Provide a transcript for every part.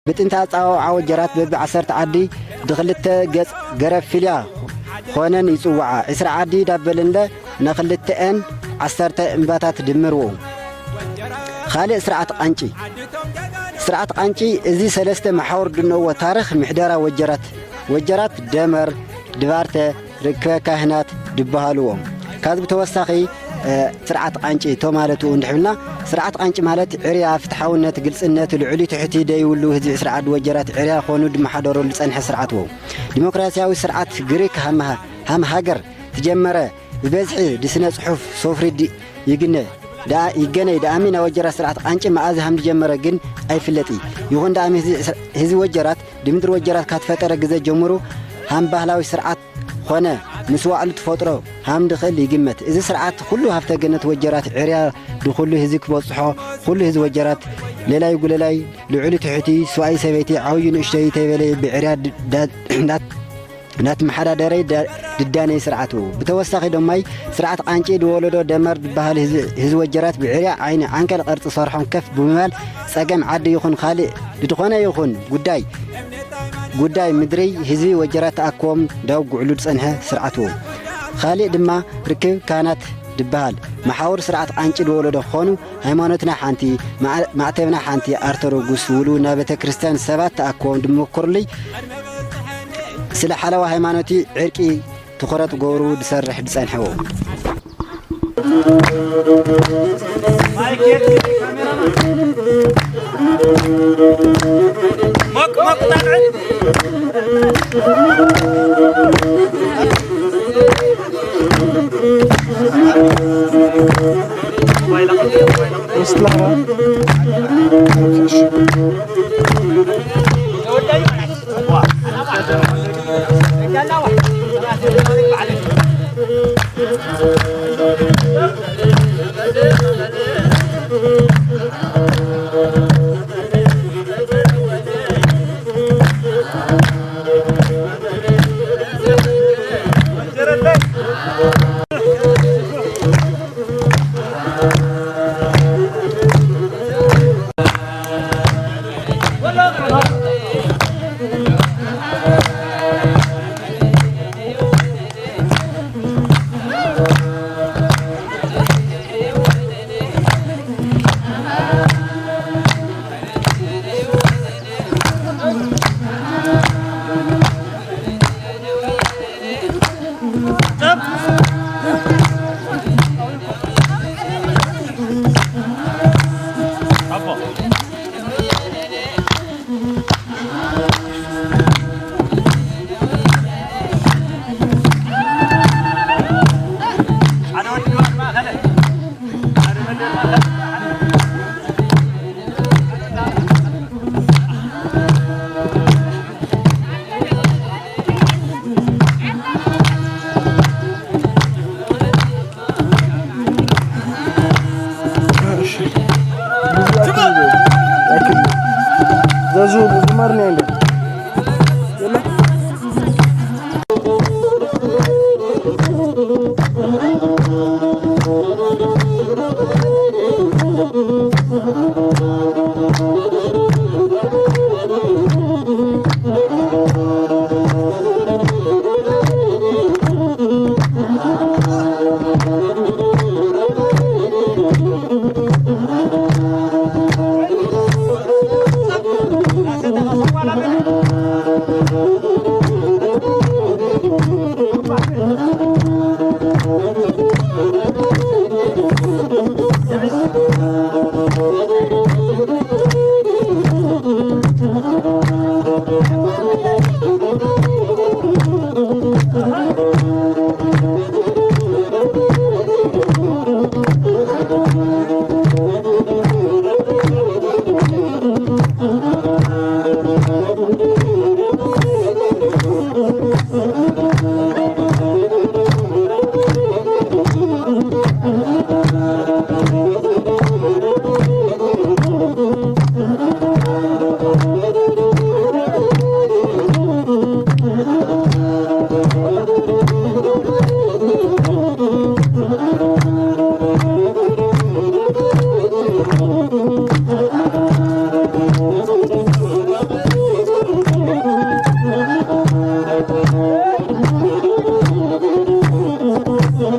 بتنتا ጻው ወጀራት በብ 10 ዓዲ ድኽልተ ገጽ ገረፍልያ ኾነን ይጽዋዓ 10 ዓዲ ዳበልንደ ነኽልተን 10 እምባታት ድምርዎ خالق سرعت قانچي ازي سلسته محور دنو تاريخ محدرا وجرات دمر دبارته ركبه كاهنات دبهالوم كاذب توساخي سرعت قانچي تو مالتو اندحبلنا سرعت قانچي مالت عريا فتحاونت قلصنت العلي تحتي ديولو هذي سرعت وجرات عريا خونو دمحدرو لصنح سرعتو ديمقراطياوي سرعت غريك هم هاجر تجمره ببزحي دسنه صحف صفري دي يجنه دا يجني دا امين وجرات سرعت قانچي ماز هم جمره جن اي فلتي يهون دا امين هذي وجرات دمدر وجرات كاتفتره غزه جمرو هم ባህላዊ سرعت ሆነ مسواعل تفطرو هم دخل يجمت اذا سرعت كله هفته جنت وجرات عريا دخله هذيك بصحو كله هذي وجرات لا يقول لاي لعلي تحتي سواي سبيتي عوين اشتي تبلي بعريا نات محددري دداني سرعته بتوسخي دماي سرعت قانچي دولدو دمر بحال هذي وجرات بعريا عين عنكل قرط صرحهم كف بمال صقم عد يخون خالق ددخونه يخون ጉዳይ ምድሪ ህዝቢ ወጀራት አቆም ዳው ጉዕሉድ ጸንሐ ስርዓቱ خالق ድማ ርክብ ካናት ድባል ማሐወር ስርዓት አንጭ ደወለዶ ኾኑ ሃይማኖትና ሓንቲ ማዕተብና ሓንቲ አርቶዶክስ ውሉ ና ቤተክርስቲያን ሰባት አቆም ድምኩርልይ ስለ ሓለዋ ሃይማኖቲ ዕርቂ ትኹረት ጎሩ ድሰርሕ ድጸንሐው مك طلع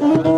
።